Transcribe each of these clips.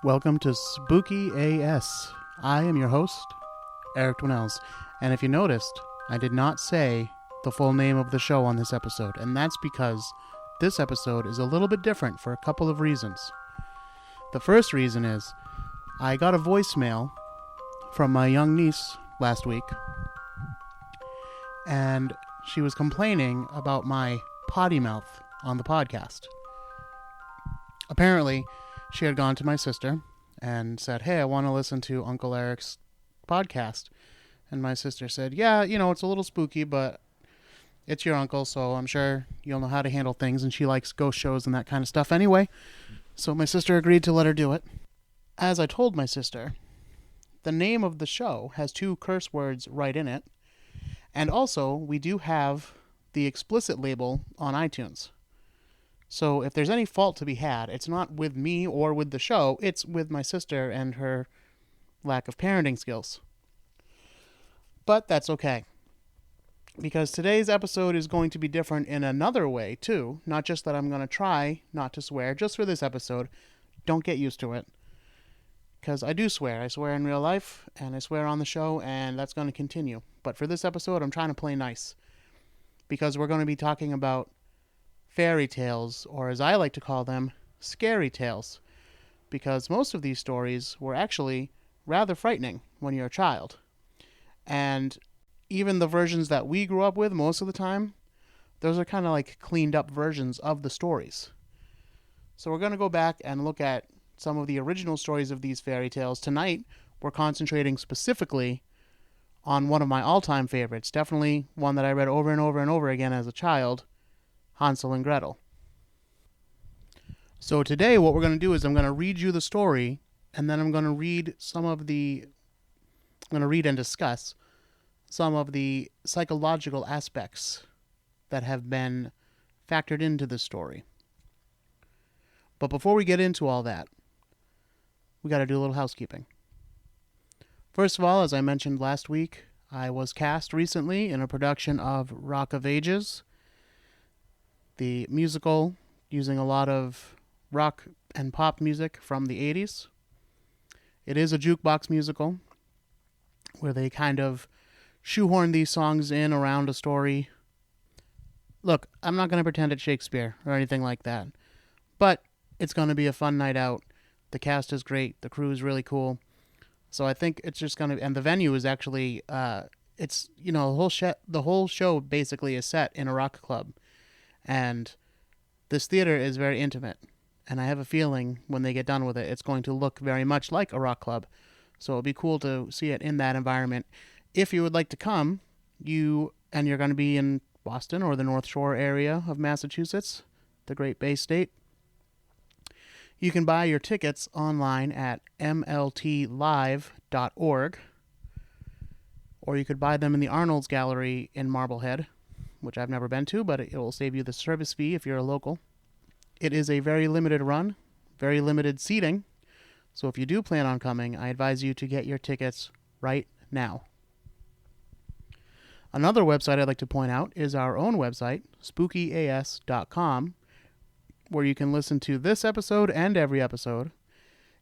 Welcome to Spooky AS. I am your host, Eric Dwinnells, and if you noticed, I did not say the full name of the show on this episode, and that's because this episode is a little bit different for a couple of reasons. The first reason is I got a voicemail from my young niece last week, and she was complaining about my potty mouth on the podcast. Apparently, she had gone to my sister and said, "Hey, I want to listen to Uncle Eric's podcast." And my sister said, "Yeah, it's a little spooky, but it's your uncle, so I'm sure you'll know how to handle things." And she likes ghost shows and that kind of stuff anyway. So my sister agreed to let her do it. As I told my sister, the name of the show has 2 curse words right in it. And also, we do have the explicit label on iTunes. So if there's any fault to be had, it's not with me or with the show, it's with my sister and her lack of parenting skills. But that's okay, because today's episode is going to be different in another way, too. Not just that I'm going to try not to swear, just for this episode. Don't get used to it, because I do swear. I swear in real life, and I swear on the show, and that's going to continue. But for this episode, I'm trying to play nice, because we're going to be talking about fairy tales, or as I like to call them, scary tales, because most of these stories were actually rather frightening when you're a child. And even the versions that we grew up with most of the time, those are kind of like cleaned up versions of the stories. So we're going to go back and look at some of the original stories of these fairy tales. Tonight, we're concentrating specifically on one of my all-time favorites, definitely one that I read over and over and over again as a child, Hansel and Gretel. So today what we're going to do is I'm going to read you the story, and then I'm going to read and discuss some of the psychological aspects that have been factored into the story. But before we get into all that, we got to do a little housekeeping. First of all, as I mentioned last week, I was cast recently in a production of Rock of Ages, the musical using a lot of rock and pop music from the 80s. It is a jukebox musical where they kind of shoehorn these songs in around a story. Look, I'm not going to pretend it's Shakespeare or anything like that, but it's going to be a fun night out. The cast is great. The crew is really cool. So I think it's just going to... And the venue is actually... the whole show basically is set in a rock club. And this theater is very intimate. And I have a feeling when they get done with it, it's going to look very much like a rock club. So it'll be cool to see it in that environment. If you would like to come, you're going to be in Boston or the North Shore area of Massachusetts, the Great Bay State, you can buy your tickets online at mltlive.org, or you could buy them in the Arnold's Gallery in Marblehead, which I've never been to, but it will save you the service fee if you're a local. It is a very limited run, very limited seating, so if you do plan on coming, I advise you to get your tickets right now. Another website I'd like to point out is our own website, spookyas.com, where you can listen to this episode and every episode.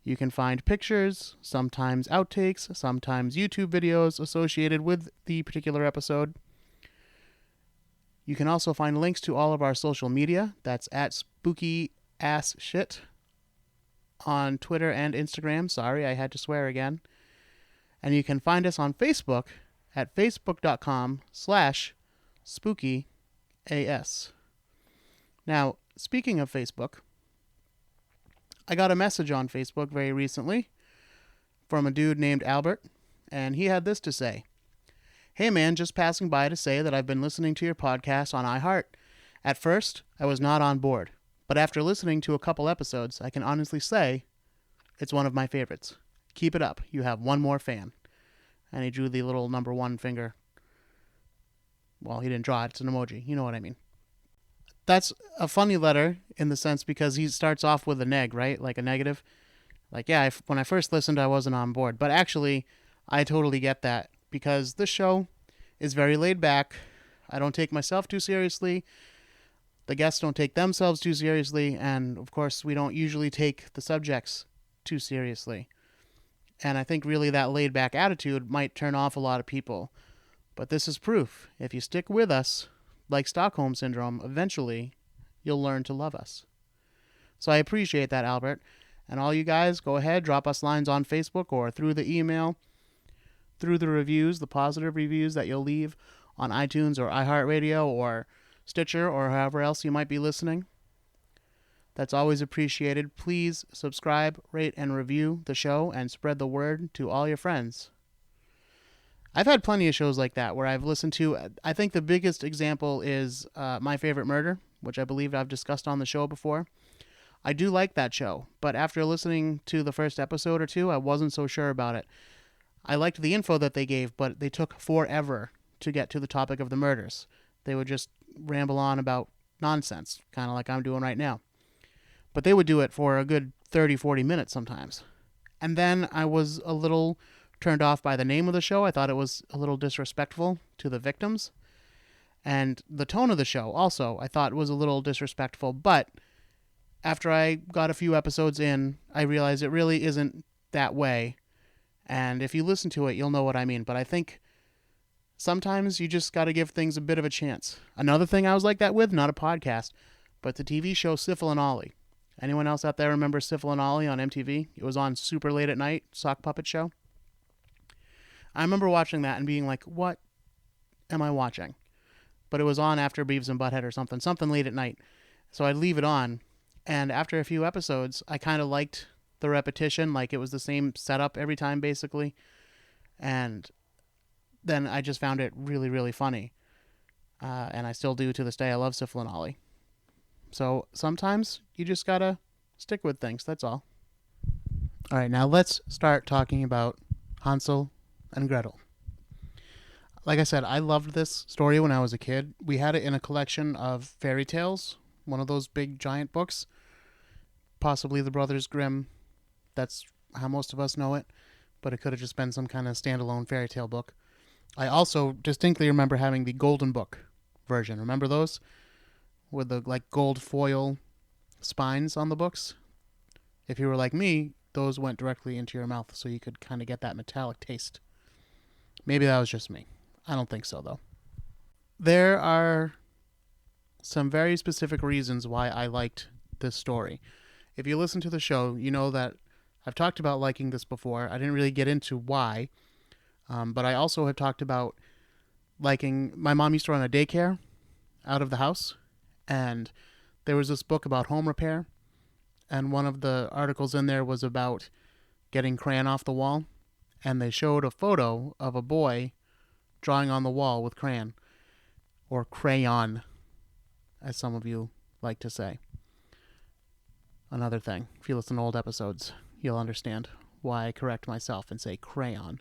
You can find pictures, sometimes outtakes, sometimes YouTube videos associated with the particular episode. You can also find links to all of our social media. That's at spookyassshit on Twitter and Instagram. Sorry, I had to swear again. And you can find us on Facebook at facebook.com/spookyas. Now, speaking of Facebook, I got a message on Facebook very recently from a dude named Albert, and he had this to say. "Hey man, just passing by to say that I've been listening to your podcast on iHeart. At first, I was not on board, but after listening to a couple episodes, I can honestly say it's one of my favorites. Keep it up. You have one more fan." And he drew the little number 1 finger. Well, he didn't draw it. It's an emoji. You know what I mean. That's a funny letter in the sense because he starts off with a neg, right? Like a negative. Like, yeah, when I first listened, I wasn't on board. But actually, I totally get that because this show is very laid back. I don't take myself too seriously. The guests don't take themselves too seriously. And, of course, we don't usually take the subjects too seriously. And I think really that laid-back attitude might turn off a lot of people. But this is proof. If you stick with us, like Stockholm Syndrome, eventually you'll learn to love us. So I appreciate that, Albert. And all you guys, go ahead, drop us lines on Facebook or through the email, through the reviews, the positive reviews that you'll leave on iTunes or iHeartRadio or Stitcher or however else you might be listening. That's always appreciated. Please subscribe, rate, and review the show and spread the word to all your friends. I've had plenty of shows like that where I've listened to, I think the biggest example is My Favorite Murder, which I believe I've discussed on the show before. I do like that show, but after listening to the first episode or two, I wasn't so sure about it. I liked the info that they gave, but they took forever to get to the topic of the murders. They would just ramble on about nonsense, kind of like I'm doing right now. But they would do it for a good 30, 40 minutes sometimes. And then I was a little turned off by the name of the show. I thought it was a little disrespectful to the victims. And the tone of the show also, I thought was a little disrespectful, but after I got a few episodes in, I realized it really isn't that way. And if you listen to it, you'll know what I mean. But I think sometimes you just got to give things a bit of a chance. Another thing I was like that with, not a podcast, but the TV show Sifl and Olly. Anyone else out there remember Sifl and Olly on MTV? It was on super late at night, sock puppet show. I remember watching that and being like, what am I watching? But it was on after Beavis and Butthead or something late at night. So I'd leave it on. And after a few episodes, I kind of liked the repetition, like it was the same setup every time, basically. And then I just found it really, really funny. And I still do to this day. I love Sifl and Olly. So sometimes you just gotta stick with things, that's all. All right, now let's start talking about Hansel and Gretel. Like I said, I loved this story when I was a kid. We had it in a collection of fairy tales, one of those big giant books, possibly the Brothers Grimm. That's how most of us know it, but it could have just been some kind of standalone fairy tale book. I also distinctly remember having the Golden Book version. Remember those? With the like gold foil spines on the books? If you were like me, those went directly into your mouth so you could kind of get that metallic taste. Maybe that was just me. I don't think so, though. There are some very specific reasons why I liked this story. If you listen to the show, you know that I've talked about liking this before. I didn't really get into why, but I also have talked about liking... My mom used to run a daycare out of the house, and there was this book about home repair, and one of the articles in there was about getting crayon off the wall, and they showed a photo of a boy drawing on the wall with crayon, or crayon, as some of you like to say. Another thing, if you listen to old episodes, you'll understand why I correct myself and say crayon,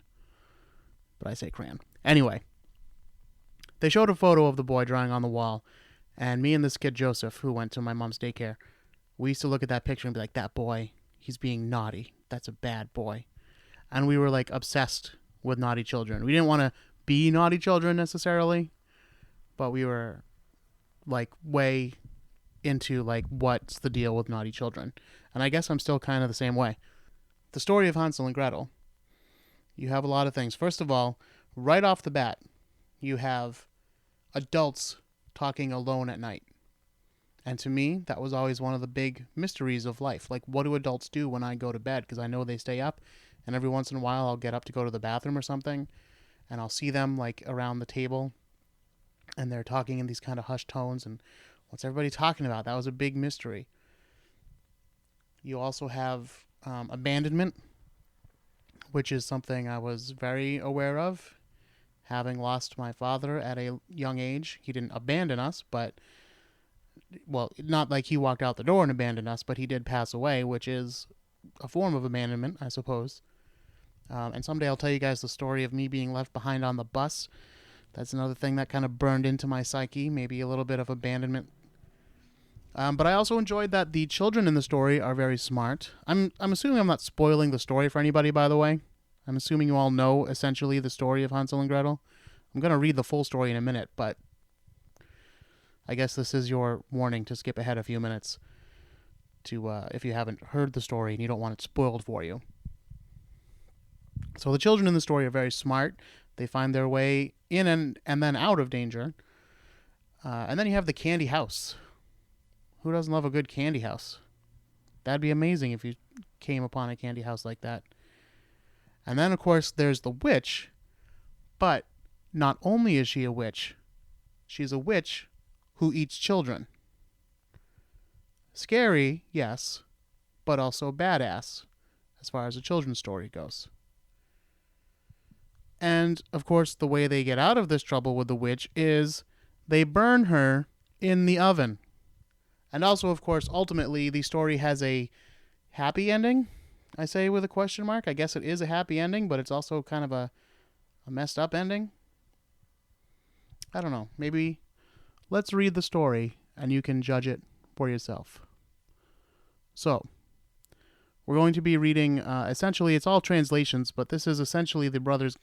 but I say crayon. Anyway, they showed a photo of the boy drawing on the wall, and me and this kid Joseph, who went to my mom's daycare, we used to look at that picture and be like, that boy, he's being naughty. That's a bad boy. And we were like obsessed with naughty children. We didn't want to be naughty children necessarily, but we were like way into like what's the deal with naughty children. And I guess I'm still kind of the same way. The story of Hansel and Gretel, you have a lot of things. First of all, right off the bat, you have adults talking alone at night. And to me, that was always one of the big mysteries of life. Like, what do adults do when I go to bed? Because I know they stay up, and every once in a while I'll get up to go to the bathroom or something, and I'll see them like around the table, and they're talking in these kind of hushed tones, and what's everybody talking about? That was a big mystery. You also have abandonment, which is something I was very aware of, having lost my father at a young age. He didn't abandon us, but, well, not like he walked out the door and abandoned us, but he did pass away, which is a form of abandonment, I suppose. And someday I'll tell you guys the story of me being left behind on the bus. That's another thing that kind of burned into my psyche, maybe a little bit of abandonment. But I also enjoyed that the children in the story are very smart. I'm assuming I'm not spoiling the story for anybody, by the way. I'm assuming you all know, essentially, the story of Hansel and Gretel. I'm going to read the full story in a minute, but I guess this is your warning to skip ahead a few minutes. if you haven't heard the story and you don't want it spoiled for you. So the children in the story are very smart. They find their way in and then out of danger. And then you have the candy house. Who doesn't love a good candy house? That'd be amazing if you came upon a candy house like that. And then, of course, there's the witch. But not only is she a witch, she's a witch who eats children. Scary, yes, but also badass, as far as a children's story goes. And, of course, the way they get out of this trouble with the witch is they burn her in the oven. And also, of course, ultimately, the story has a happy ending, I say with a question mark. I guess it is a happy ending, but it's also kind of a messed up ending. I don't know. Maybe let's read the story, and you can judge it for yourself. So, we're going to be reading, essentially, it's all translations, but this is essentially the Brothers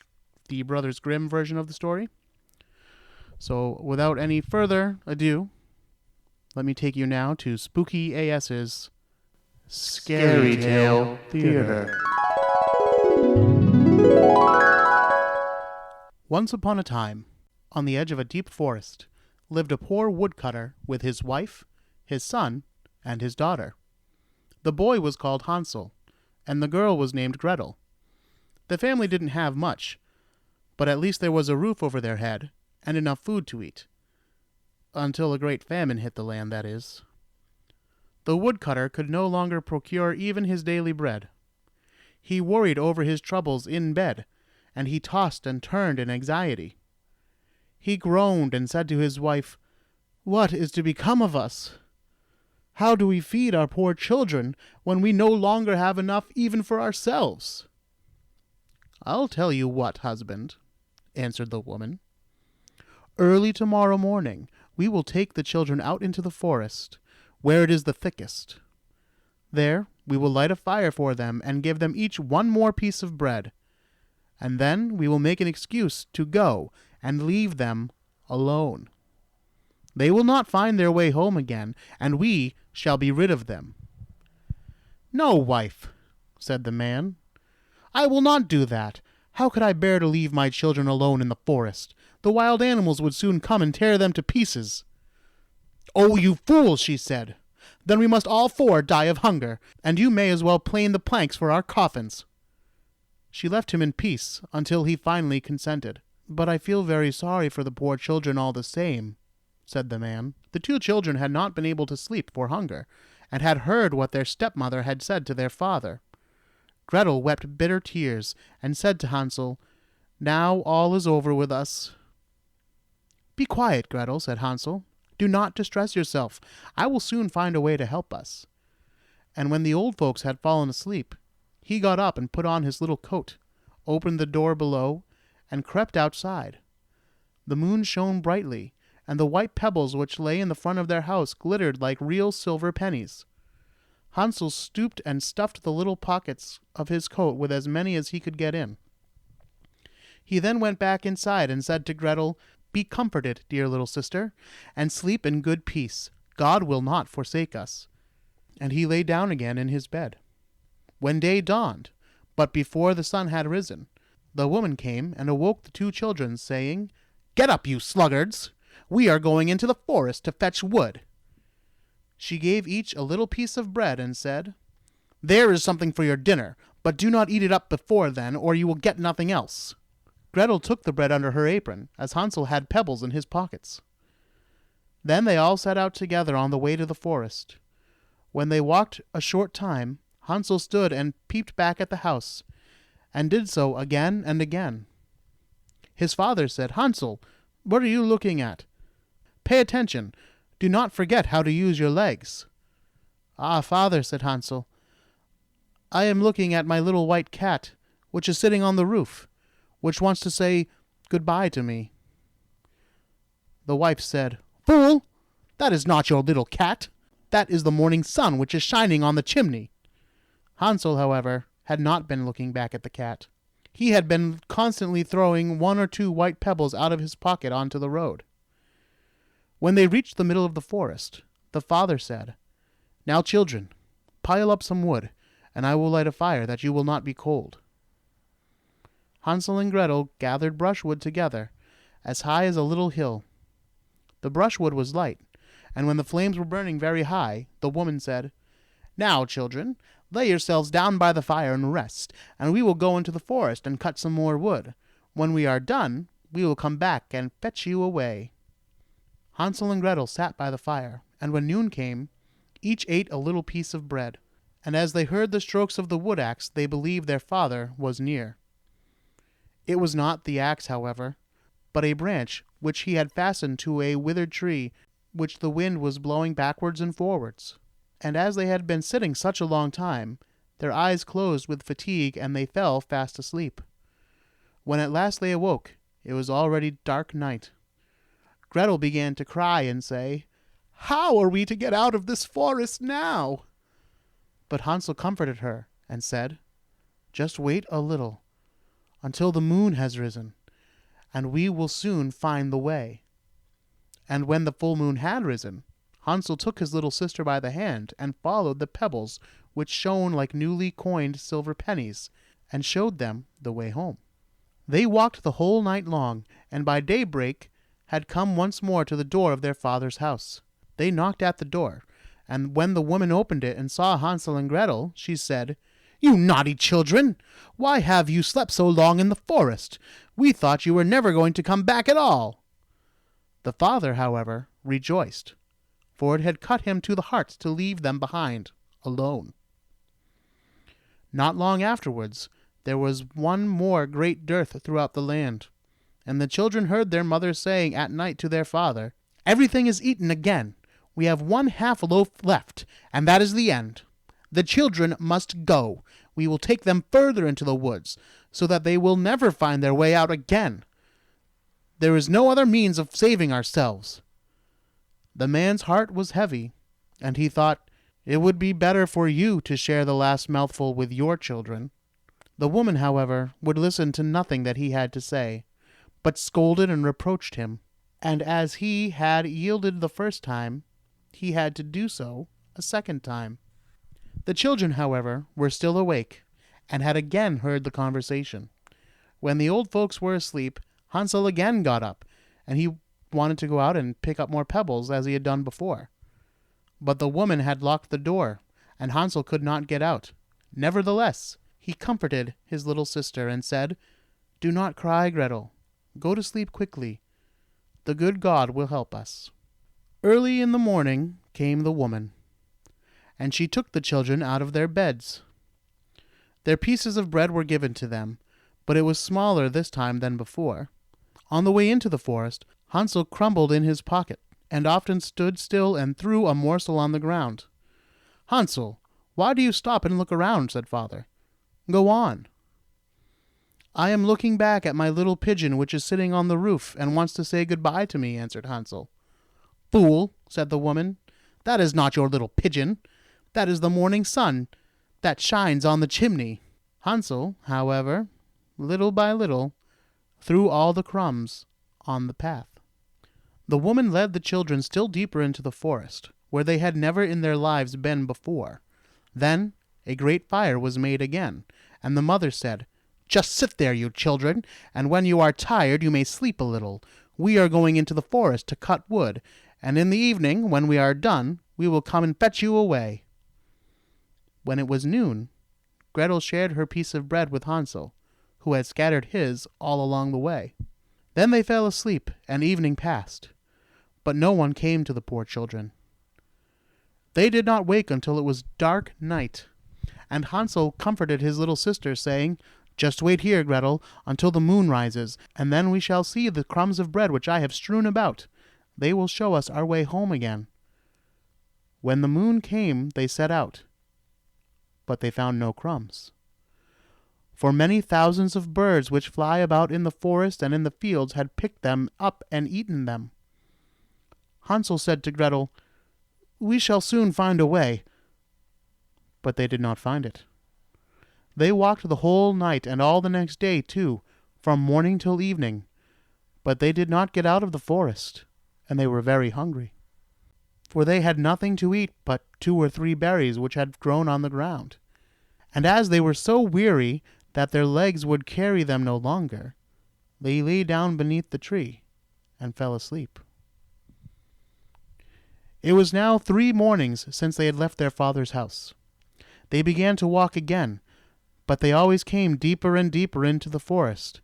Grimm version of the story. So, without any further ado, let me take you now to Spooky AS's Scary Tale Theater. Once upon a time, on the edge of a deep forest, lived a poor woodcutter with his wife, his son, and his daughter. The boy was called Hansel, and the girl was named Gretel. The family didn't have much, but at least there was a roof over their head and enough food to eat. Until a great famine hit the land, that is. The woodcutter could no longer procure even his daily bread. He worried over his troubles in bed, and he tossed and turned in anxiety. He groaned and said to his wife, "What is to become of us? How do we feed our poor children when we no longer have enough even for ourselves?" "I'll tell you what, husband," answered the woman. "Early tomorrow morning we will take the children out into the forest, where it is the thickest. There we will light a fire for them and give them each one more piece of bread. And then we will make an excuse to go and leave them alone. They will not find their way home again, and we shall be rid of them." "No, wife," said the man. "I will not do that. How could I bear to leave my children alone in the forest? The wild animals would soon come and tear them to pieces." "Oh, you fool," she said. "Then we must all four die of hunger, and you may as well plane the planks for our coffins." She left him in peace until he finally consented. "But I feel very sorry for the poor children all the same," said the man. The two children had not been able to sleep for hunger, and had heard what their stepmother had said to their father. Gretel wept bitter tears, and said to Hansel, "Now all is over with us." "Be quiet, Gretel," said Hansel. "Do not distress yourself. I will soon find a way to help us." And when the old folks had fallen asleep, he got up and put on his little coat, opened the door below, and crept outside. The moon shone brightly, and the white pebbles which lay in the front of their house glittered like real silver pennies. Hansel stooped and stuffed the little pockets of his coat with as many as he could get in. He then went back inside and said to Gretel, "Be comforted, dear little sister, and sleep in good peace. God will not forsake us." And he lay down again in his bed. When day dawned, but before the sun had risen, the woman came and awoke the two children, saying, "Get up, you sluggards! We are going into the forest to fetch wood." She gave each a little piece of bread and said, "There is something for your dinner, but do not eat it up before then, or you will get nothing else." Gretel took the bread under her apron, as Hansel had pebbles in his pockets. Then they all set out together on the way to the forest. When they walked a short time, Hansel stood and peeped back at the house, and did so again and again. His father said, "Hansel, what are you looking at? Pay attention. Do not forget how to use your legs." "Ah, father," said Hansel, "I am looking at my little white cat, which is sitting on the roof, which wants to say goodbye to me." The wife said, "Fool! That is not your little cat. That is the morning sun which is shining on the chimney." Hansel, however, had not been looking back at the cat. He had been constantly throwing one or two white pebbles out of his pocket onto the road. When they reached the middle of the forest, the father said, "Now, children, Pile up some wood, and I will light a fire that you will not be cold." Hansel and Gretel gathered brushwood together, as high as a little hill. The brushwood was light, and when the flames were burning very high, the woman said, "Now, children, lay yourselves down by the fire and rest, and we will go into the forest and cut some more wood. When we are done, we will come back and fetch you away." Hansel and Gretel sat by the fire, and when noon came, each ate a little piece of bread, and as they heard the strokes of the wood axe, they believed their father was near. It was not the axe, however, but a branch which he had fastened to a withered tree, which the wind was blowing backwards and forwards. And as they had been sitting such a long time, their eyes closed with fatigue, and they fell fast asleep. When at last they awoke, it was already dark night. Gretel began to cry and say, "How are we to get out of this forest now?" But Hansel comforted her and said, "Just wait a little, until the moon has risen, and we will soon find the way." And when the full moon had risen, Hansel took his little sister by the hand and followed the pebbles which shone like newly coined silver pennies, and showed them the way home. They walked the whole night long, and by daybreak had come once more to the door of their father's house. They knocked at the door, and when the woman opened it and saw Hansel and Gretel, she said, "You naughty children! Why have you slept so long in the forest? We thought you were never going to come back at all." The father, however, rejoiced, for it had cut him to the heart to leave them behind, alone. Not long afterwards, there was one more great dearth throughout the land, and the children heard their mother saying at night to their father, "Everything is eaten again. We have 1/2 loaf left, and that is the end. The children must go. We will take them further into the woods, so that they will never find their way out again. There is no other means of saving ourselves." The man's heart was heavy, and he thought, "It would be better for you to share the last mouthful with your children." The woman, however, would listen to nothing that he had to say, but scolded and reproached him, and as he had yielded the first time, he had to do so a second time. The children, however, were still awake, and had again heard the conversation. When the old folks were asleep, Hansel again got up, and he wanted to go out and pick up more pebbles as he had done before. But the woman had locked the door, and Hansel could not get out. Nevertheless, he comforted his little sister and said, "Do not cry, Gretel. Go to sleep quickly. The good God will help us." Early in the morning came the woman, and she took the children out of their beds. Their pieces of bread were given to them, but it was smaller this time than before. On the way into the forest, Hansel crumbled in his pocket, and often stood still and threw a morsel on the ground. "Hansel, why do you stop and look around?" said father. "Go on." "I am looking back at my little pigeon which is sitting on the roof and wants to say good-bye to me," answered Hansel. "Fool," said the woman, "that is not your little pigeon. That is the morning sun that shines on the chimney." Hansel, however, little by little, threw all the crumbs on the path. The woman led the children still deeper into the forest, where they had never in their lives been before. Then a great fire was made again, and the mother said, "Just sit there, you children, and when you are tired you may sleep a little. We are going into the forest to cut wood, and in the evening, when we are done, we will come and fetch you away." When it was noon, Gretel shared her piece of bread with Hansel, who had scattered his all along the way. Then they fell asleep, and evening passed, but no one came to the poor children. They did not wake until it was dark night, and Hansel comforted his little sister, saying, "Just wait here, Gretel, until the moon rises, and then we shall see the crumbs of bread which I have strewn about. They will show us our way home again." When the moon came, they set out, but they found no crumbs. For many thousands of birds which fly about in the forest and in the fields had picked them up and eaten them. Hansel said to Gretel, "We shall soon find a way." But they did not find it. They walked the whole night and all the next day too, from morning till evening, but they did not get out of the forest, and they were very hungry. for they had nothing to eat but 2 or 3 berries which had grown on the ground. And as they were so weary that their legs would carry them no longer, they lay down beneath the tree and fell asleep. It was now 3 mornings since they had left their father's house. They began to walk again, but they always came deeper and deeper into the forest,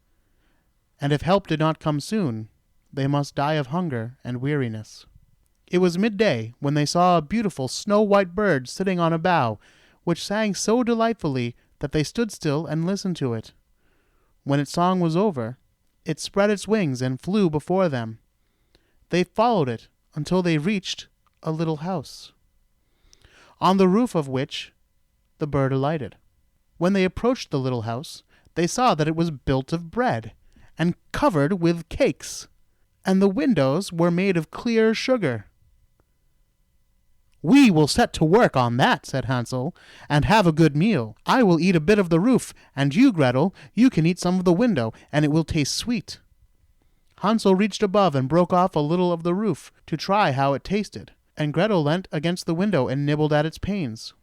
and if help did not come soon, they must die of hunger and weariness. It was midday when they saw a beautiful snow-white bird sitting on a bough, which sang so delightfully that they stood still and listened to it. When its song was over, it spread its wings and flew before them. They followed it until they reached a little house, on the roof of which the bird alighted. When they approached the little house, they saw that it was built of bread and covered with cakes, and the windows were made of clear sugar. "We will set to work on that," said Hansel, "and have a good meal. I will eat a bit of the roof, and you, Gretel, you can eat some of the window, and it will taste sweet." Hansel reached above and broke off a little of the roof to try how it tasted, and Gretel leant against the window and nibbled at its panes.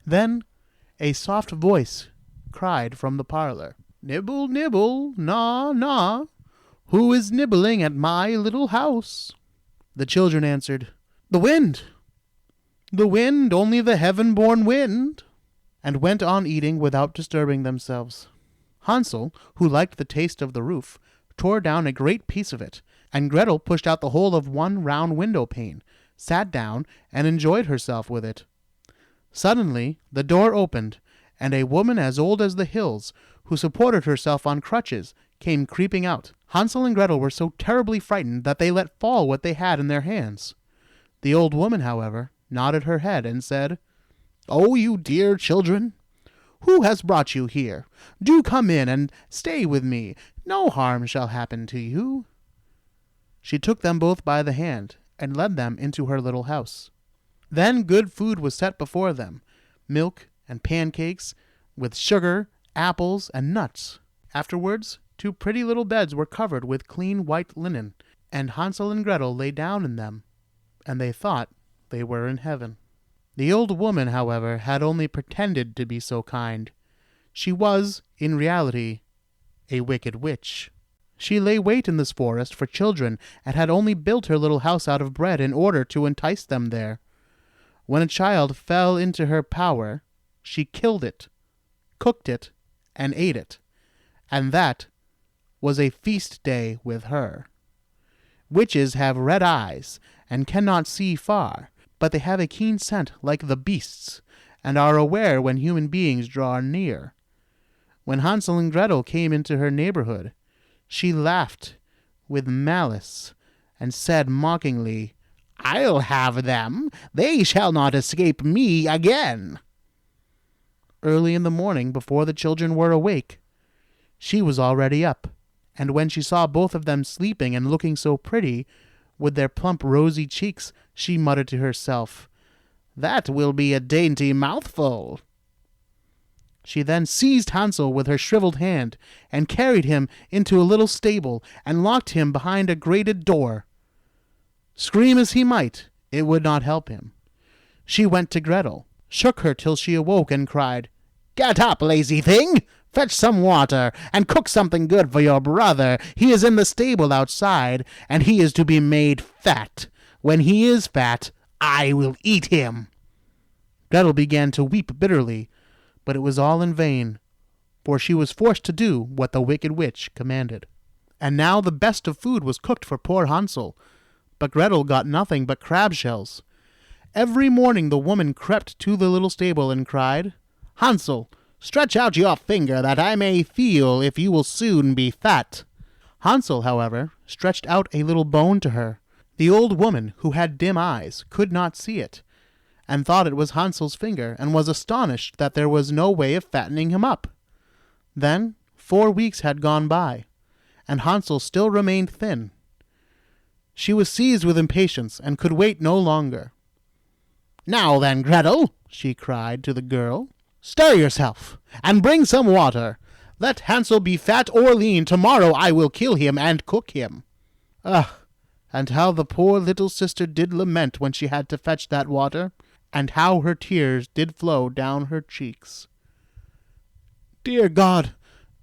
Then a soft voice cried from the parlor, "Nibble, nibble, gnaw, gnaw. Who is nibbling at my little house?" The children answered, "The wind. The wind, only the heaven-born wind," and went on eating without disturbing themselves. Hansel, who liked the taste of the roof, tore down a great piece of it, and Gretel pushed out the whole of one round window pane, sat down, and enjoyed herself with it. Suddenly the door opened, and a woman as old as the hills, who supported herself on crutches, came creeping out. Hansel and Gretel were so terribly frightened that they let fall what they had in their hands. The old woman, however, nodded her head and said, "Oh, you dear children, who has brought you here? Do come in and stay with me. No harm shall happen to you." She took them both by the hand and led them into her little house. Then good food was set before them, milk and pancakes, with sugar, apples, and nuts. Afterwards, 2 pretty little beds were covered with clean white linen, and Hansel and Gretel lay down in them, and they thought they were in heaven. The old woman, however, had only pretended to be so kind. She was, in reality, a wicked witch. She lay wait in this forest for children, and had only built her little house out of bread in order to entice them there. When a child fell into her power, she killed it, cooked it, and ate it, and that was a feast day with her. Witches have red eyes, and cannot see far, but they have a keen scent like the beasts, and are aware when human beings draw near. When Hansel and Gretel came into her neighborhood, she laughed with malice, and said mockingly, "I'll have them. They shall not escape me again." Early in the morning, before the children were awake, she was already up, and when she saw both of them sleeping and looking so pretty, with their plump rosy cheeks, she muttered to herself, "That will be a dainty mouthful." She then seized Hansel with her shriveled hand, and carried him into a little stable, and locked him behind a grated door. Scream as he might, it would not help him. She went to Gretel, shook her till she awoke, and cried, "Get up, lazy thing! Fetch some water, and cook something good for your brother. He is in the stable outside, and he is to be made fat. When he is fat, I will eat him." Gretel began to weep bitterly, but it was all in vain, for she was forced to do what the wicked witch commanded. And now the best of food was cooked for poor Hansel, but Gretel got nothing but crab shells. Every morning the woman crept to the little stable and cried, "Hansel, stretch out your finger that I may feel if you will soon be fat." Hansel, however, stretched out a little bone to her. The old woman, who had dim eyes, could not see it, and thought it was Hansel's finger, and was astonished that there was no way of fattening him up. Then 4 weeks had gone by, and Hansel still remained thin. She was seized with impatience, and could wait no longer. "Now then, Gretel," she cried to the girl, "stir yourself, and bring some water. Let Hansel be fat or lean, tomorrow I will kill him and cook him." "Ugh, and how the poor little sister did lament when she had to fetch that water, and how her tears did flow down her cheeks. "Dear God,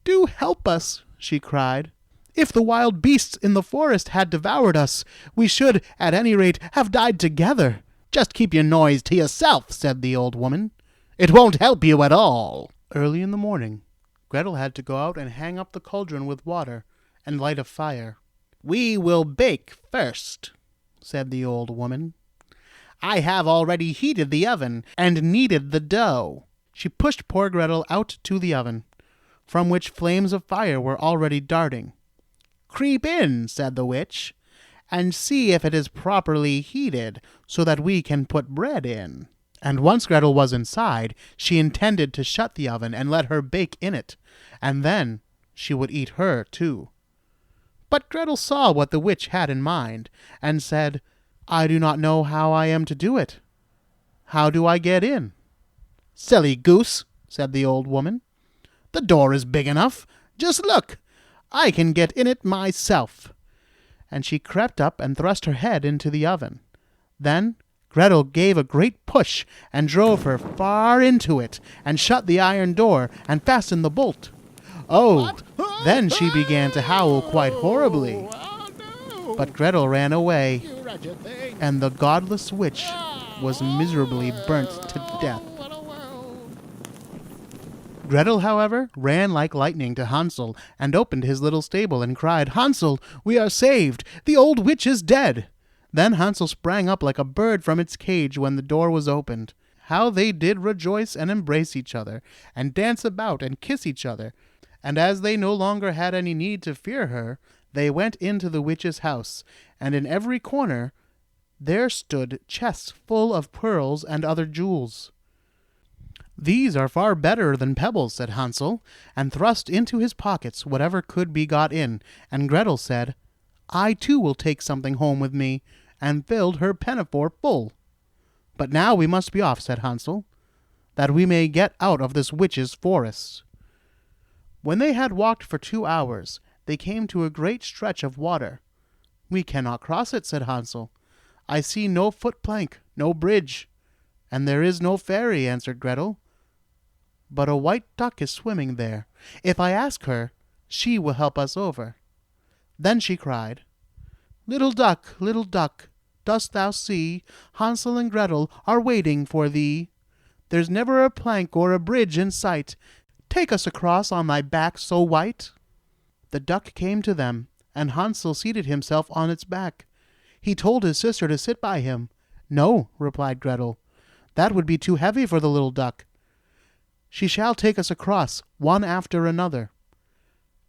do help us," she cried. "If the wild beasts in the forest had devoured us, we should, at any rate, have died together." "Just keep your noise to yourself," said the old woman. "It won't help you at all." Early in the morning, Gretel had to go out and hang up the cauldron with water and light a fire. "We will bake first," said the old woman. "I have already heated the oven and kneaded the dough." She pushed poor Gretel out to the oven, from which flames of fire were already darting. "Creep in," said the witch, "and see if it is properly heated, so that we can put bread in." And once Gretel was inside, she intended to shut the oven and let her bake in it, and then she would eat her too. But Gretel saw what the witch had in mind, and said, "I do not know how I am to do it. How do I get in?" "Silly goose," said the old woman. "The door is big enough. Just look. I can get in it myself." And she crept up and thrust her head into the oven. Then Gretel gave a great push and drove her far into it, and shut the iron door and fastened the bolt. Oh, then she began to howl quite horribly. But Gretel ran away, and the godless witch was miserably burnt to death. Gretel, however, ran like lightning to Hansel, and opened his little stable, and cried, "Hansel, we are saved! The old witch is dead!" Then Hansel sprang up like a bird from its cage when the door was opened. How they did rejoice and embrace each other, and dance about and kiss each other. And as they no longer had any need to fear her, they went into the witch's house, and in every corner there stood chests full of pearls and other jewels. "These are far better than pebbles," said Hansel, and thrust into his pockets whatever could be got in, and Gretel said, "I too will take something home with me," and filled her pinafore full. "But now we must be off," said Hansel, "that we may get out of this witch's forest." When they had walked for 2 hours, they came to a great stretch of water. "We cannot cross it," said Hansel. "I see no foot-plank, no bridge." "And there is no ferry," answered Gretel. "But a white duck is swimming there. If I ask her, she will help us over." Then she cried, little duck, dost thou see Hansel and Gretel are waiting for thee? There's never a plank or a bridge in sight. Take us across on thy back so white." The duck came to them, and Hansel seated himself on its back. He told his sister to sit by him. "No," replied Gretel, "that would be too heavy for the little duck. She shall take us across, one after another."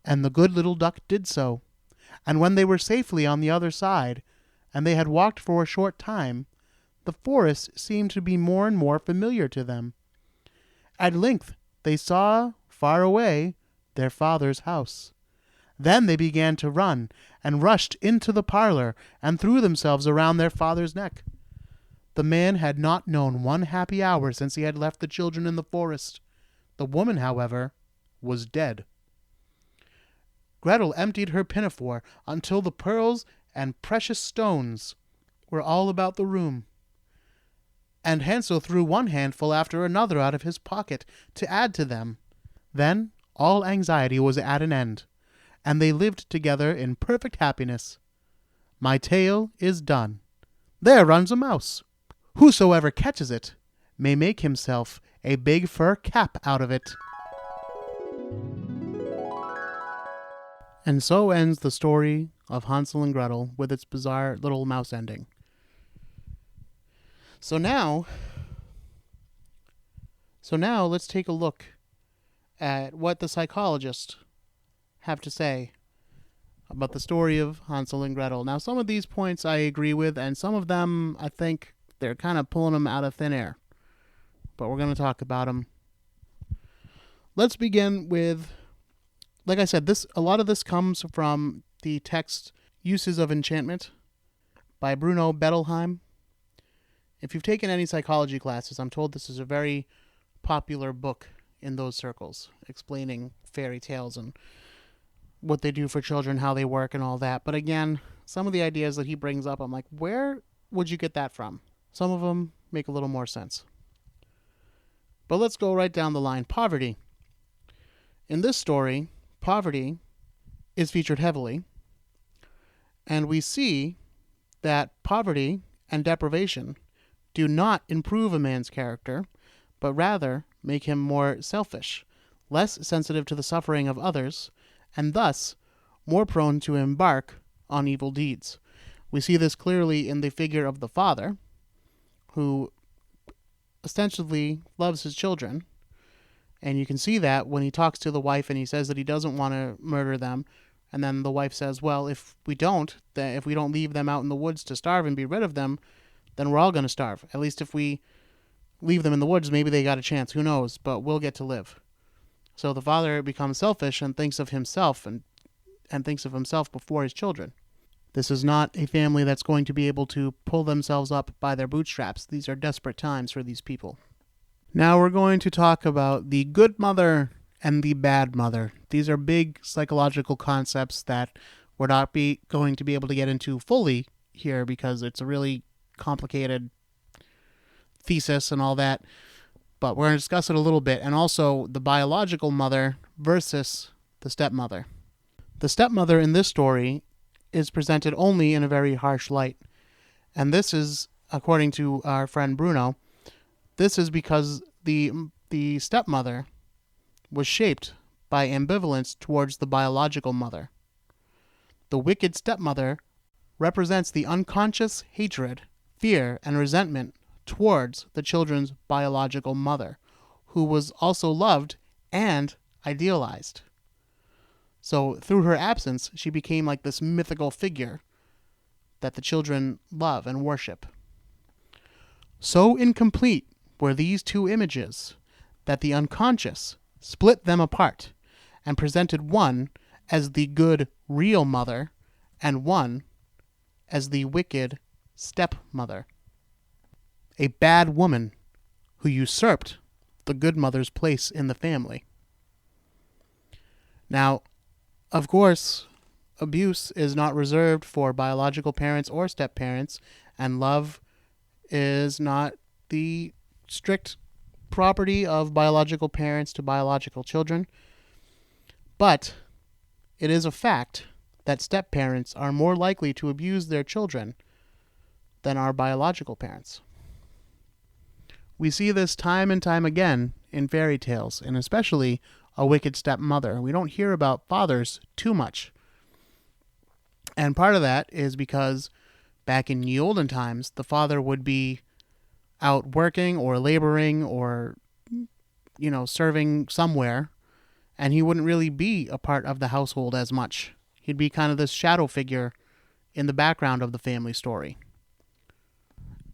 And the good little duck did so. And when they were safely on the other side, and they had walked for a short time, the forest seemed to be more and more familiar to them. At length they saw, far away, their father's house. Then they began to run, and rushed into the parlor, and threw themselves around their father's neck. The man had not known one happy hour since he had left the children in the forest. The woman, however, was dead. Gretel emptied her pinafore until the pearls and precious stones were all about the room. And Hansel threw one handful after another out of his pocket to add to them. Then all anxiety was at an end, and they lived together in perfect happiness. My tale is done. There runs a mouse. Whosoever catches it may make himself a big fur cap out of it. And so ends the story of Hansel and Gretel with its bizarre little mouse ending. So now let's take a look at what the psychologists have to say about the story of Hansel and Gretel. Now, some of these points I agree with, and some of them I think they're kind of pulling them out of thin air. But we're going to talk about them. Let's begin with, like I said, a lot of this comes from the text Uses of Enchantment by Bruno Bettelheim. If you've taken any psychology classes, I'm told this is a very popular book in those circles, explaining fairy tales and what they do for children, how they work, and all that. But again, some of the ideas that he brings up, I'm like, where would you get that from? Some of them make a little more sense. But let's go right down the line. Poverty. In this story, poverty is featured heavily, and we see that poverty and deprivation do not improve a man's character, but rather make him more selfish, less sensitive to the suffering of others, and thus more prone to embark on evil deeds. We see this clearly in the figure of the father, who ostensibly loves his children, and you can see that when he talks to the wife and he says that he doesn't want to murder them, and then the wife says, well, if we don't leave them out in the woods to starve and be rid of them, then we're all going to starve. At least if we leave them in the woods, maybe they got a chance. Who knows? But we'll get to live. So the father becomes selfish and thinks of himself and thinks of himself before his children. This is not a family that's going to be able to pull themselves up by their bootstraps. These are desperate times for these people. Now we're going to talk about the good mother and the bad mother. These are big psychological concepts that we're not going to be able to get into fully here because it's a really complicated thesis and all that. But we're going to discuss it a little bit. And also the biological mother versus the stepmother. The stepmother in this story is presented only in a very harsh light. And this is, according to our friend Bruno, this is because the stepmother was shaped by ambivalence towards the biological mother. The wicked stepmother represents the unconscious hatred, fear, and resentment towards the children's biological mother, who was also loved and idealized. So through her absence, she became like this mythical figure that the children love and worship. So incomplete were these two images that the unconscious split them apart and presented one as the good real mother and one as the wicked stepmother. A bad woman who usurped the good mother's place in the family. Now, of course, abuse is not reserved for biological parents or step-parents, and love is not the strict property of biological parents to biological children. But it is a fact that step-parents are more likely to abuse their children than our biological parents. We see this time and time again in fairy tales, and especially a wicked stepmother. We don't hear about fathers too much. And part of that is because back in the olden times, the father would be out working or laboring or, serving somewhere, and he wouldn't really be a part of the household as much. He'd be kind of this shadow figure in the background of the family story.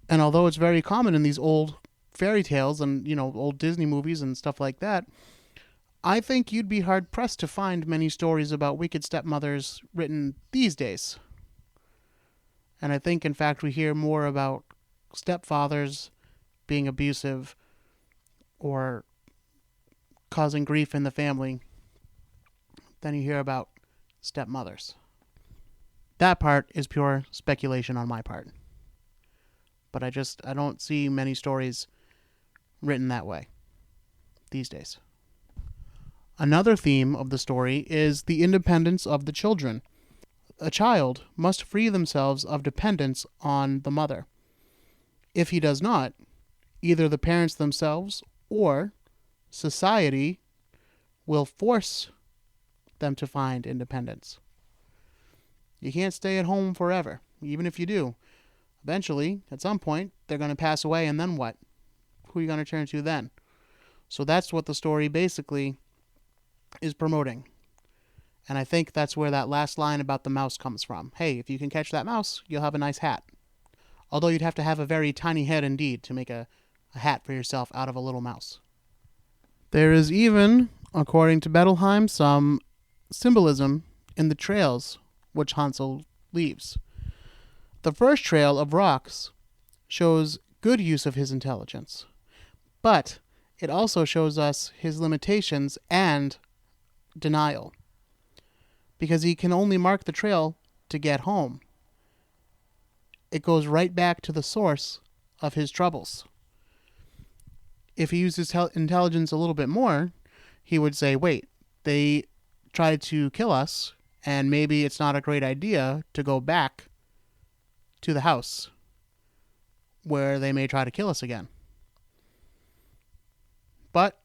And although it's very common in these old fairy tales and, old Disney movies and stuff like that, I think you'd be hard-pressed to find many stories about wicked stepmothers written these days. And I think, in fact, we hear more about stepfathers being abusive or causing grief in the family than you hear about stepmothers. That part is pure speculation on my part. But I don't see many stories written that way these days. Another theme of the story is the independence of the children. A child must free themselves of dependence on the mother. If he does not, either the parents themselves or society will force them to find independence. You can't stay at home forever, even if you do. Eventually, at some point, they're going to pass away, and then what? Who are you going to turn to then? So that's what the story basically is promoting. And I think that's where that last line about the mouse comes from. Hey, if you can catch that mouse, you'll have a nice hat. Although you'd have to have a very tiny head indeed to make a hat for yourself out of a little mouse. There is even, according to Bettelheim, some symbolism in the trails which Hansel leaves. The first trail of rocks shows good use of his intelligence, but it also shows us his limitations and denial, because he can only mark the trail to get home. it goes right back to the source of his troubles. If he used his intelligence a little bit more, he would say, wait, they tried to kill us, and maybe it's not a great idea to go back to the house where they may try to kill us again. But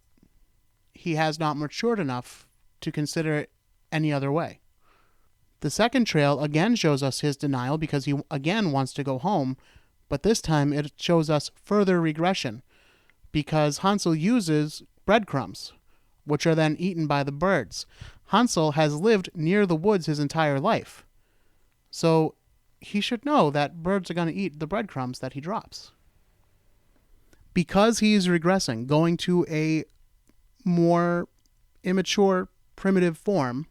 he has not matured enough to consider it any other way. The second trail again shows us his denial because he again wants to go home, but this time it shows us further regression because Hansel uses breadcrumbs, which are then eaten by the birds. Hansel has lived near the woods his entire life, so he should know that birds are going to eat the breadcrumbs that he drops. Because he is regressing, going to a more immature, primitive form,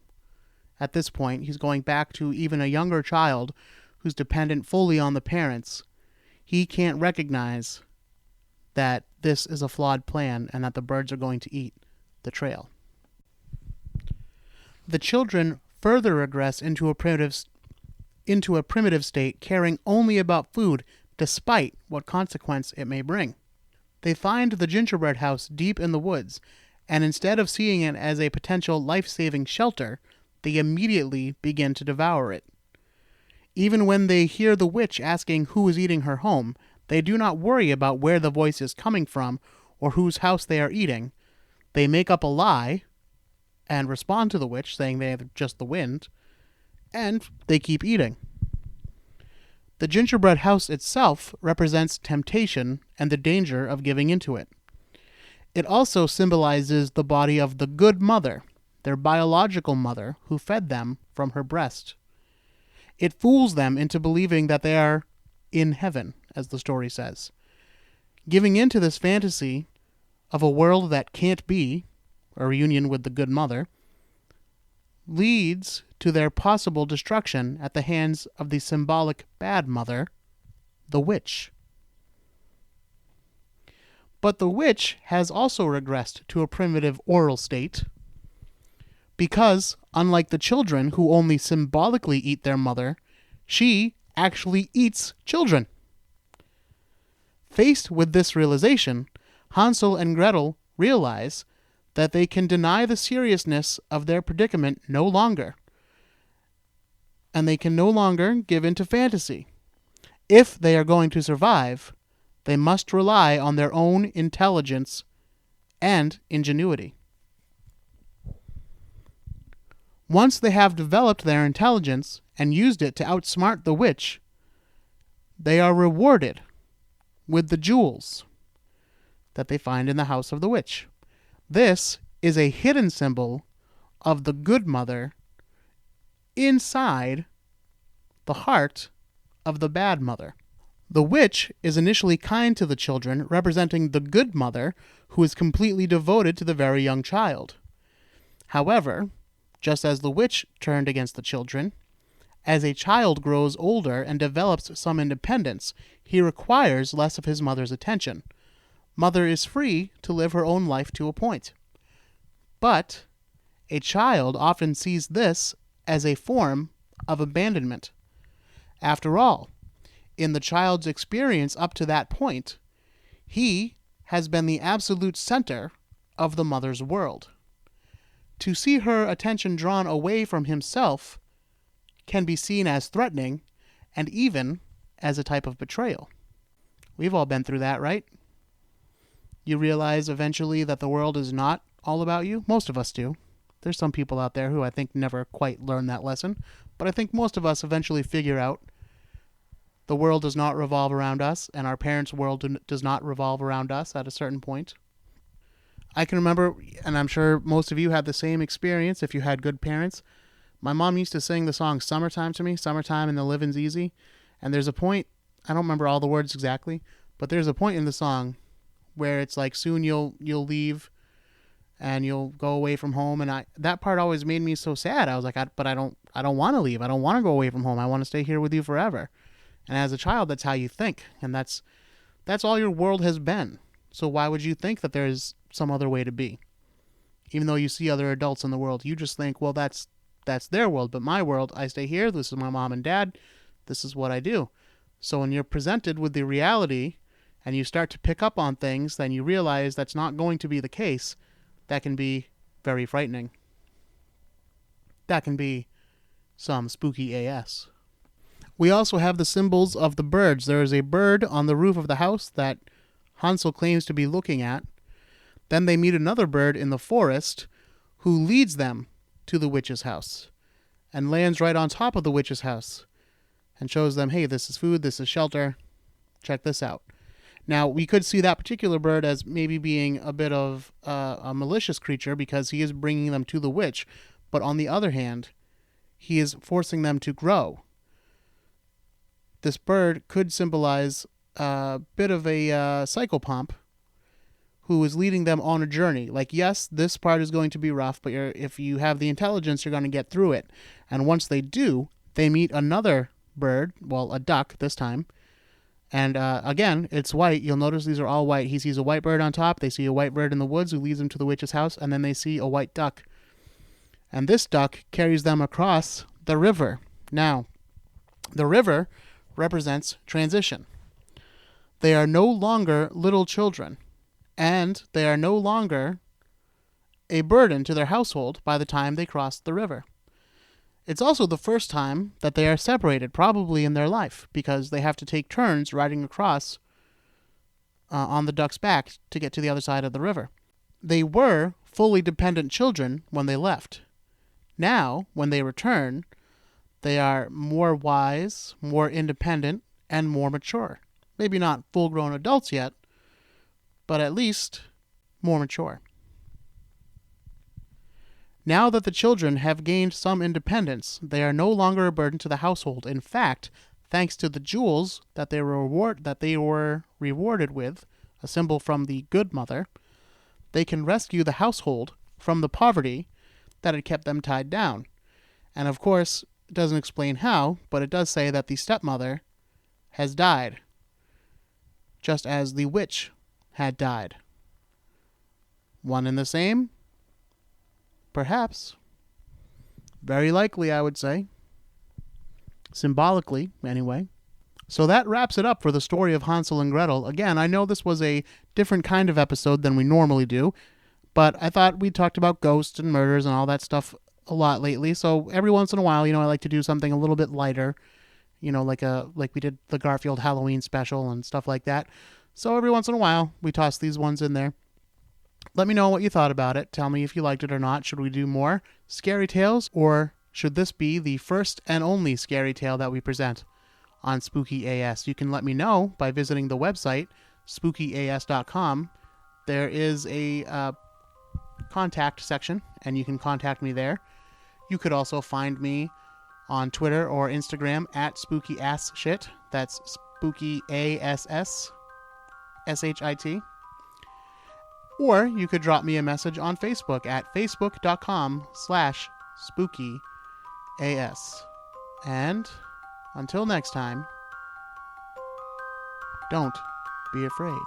at this point, he's going back to even a younger child who's dependent fully on the parents. He can't recognize that this is a flawed plan and that the birds are going to eat the trail. The children further regress into a primitive state, caring only about food, despite what consequence it may bring. They find the gingerbread house deep in the woods, and instead of seeing it as a potential life-saving shelter, they immediately begin to devour it. Even when they hear the witch asking who is eating her home, they do not worry about where the voice is coming from or whose house they are eating. They make up a lie and respond to the witch, saying they are just the wind, and they keep eating. The gingerbread house itself represents temptation and the danger of giving into it. It also symbolizes the body of the good mother, their biological mother, who fed them from her breast. It fools them into believing that they are in heaven, as the story says. Giving into this fantasy of a world that can't be, a reunion with the good mother, leads to their possible destruction at the hands of the symbolic bad mother, the witch. But the witch has also regressed to a primitive oral state because, unlike the children who only symbolically eat their mother, she actually eats children. Faced with this realization, Hansel and Gretel realize that they can deny the seriousness of their predicament no longer, and they can no longer give in to fantasy. If they are going to survive, they must rely on their own intelligence and ingenuity. Once they have developed their intelligence and used it to outsmart the witch, they are rewarded with the jewels that they find in the house of the witch. This is a hidden symbol of the good mother inside the heart of the bad mother. The witch is initially kind to the children, representing the good mother who is completely devoted to the very young child. However, just as the witch turned against the children, as a child grows older and develops some independence, he requires less of his mother's attention. Mother is free to live her own life to a point. But a child often sees this as a form of abandonment. After all, in the child's experience up to that point, he has been the absolute center of the mother's world. To see her attention drawn away from himself can be seen as threatening and even as a type of betrayal. We've all been through that, right? You realize eventually that the world is not all about you. Most of us do. There's some people out there who I think never quite learn that lesson, but I think most of us eventually figure out the world does not revolve around us, and our parents' world does not revolve around us at a certain point. I can remember, and I'm sure most of you had the same experience if you had good parents. My mom used to sing the song Summertime to me, Summertime and the Living's Easy, and there's a point, I don't remember all the words exactly, but there's a point in the song where it's like, soon you'll leave and you'll go away from home, and that part always made me so sad. I was like, but I don't want to leave. I don't want to go away from home. I want to stay here with you forever. And as a child, that's how you think, and that's all your world has been. So why would you think that there's some other way to be? Even though you see other adults in the world, you just think, well, that's their world, but my world, I stay here. This is my mom and dad. This is what I do. So when you're presented with the reality and you start to pick up on things, then you realize that's not going to be the case. That can be very frightening. That can be some spooky AS. We also have the symbols of the birds. There is a bird on the roof of the house that Hansel claims to be looking at. Then they meet another bird in the forest who leads them to the witch's house and lands right on top of the witch's house and shows them, hey, this is food, this is shelter, check this out. Now, we could see that particular bird as maybe being a bit of a malicious creature because he is bringing them to the witch, but on the other hand, he is forcing them to grow. This bird could symbolize a bit of a psychopomp who is leading them on a journey. Like, yes, this part is going to be rough, but if you have the intelligence, you're going to get through it. And once they do, they meet another bird, well, a duck this time. And again, it's white. You'll notice these are all white. He sees a white bird on top. They see a white bird in the woods who leads them to the witch's house. And then they see a white duck. And this duck carries them across the river. Now, the river represents transition. They are no longer little children. And they are no longer a burden to their household by the time they cross the river. It's also the first time that they are separated, probably in their life, because they have to take turns riding across on the duck's back to get to the other side of the river. They were fully dependent children when they left. Now, when they return, they are more wise, more independent, and more mature. Maybe not full-grown adults yet, but at least more mature. Now that the children have gained some independence, they are no longer a burden to the household. In fact, thanks to the jewels that they were rewarded with, a symbol from the good mother, they can rescue the household from the poverty that had kept them tied down. And of course, it doesn't explain how, but it does say that the stepmother has died, just as the witch had died. One and the same? Perhaps. Very likely, I would say. Symbolically, anyway. So that wraps it up for the story of Hansel and Gretel. Again, I know this was a different kind of episode than we normally do, but I thought we talked about ghosts and murders and all that stuff a lot lately. So every once in a while, I like to do something a little bit lighter, like we did the Garfield Halloween special and stuff like that. So every once in a while, we toss these ones in there. Let me know what you thought about it. Tell me if you liked it or not. Should we do more scary tales, or should this be the first and only scary tale that we present on Spooky AS? You can let me know by visiting the website, spookyas.com. There is a contact section, and you can contact me there. You could also find me on Twitter or Instagram at spookyassshit. That's spookyassshit. Or you could drop me a message on Facebook at facebook.com/spookyas. And until next time, don't be afraid.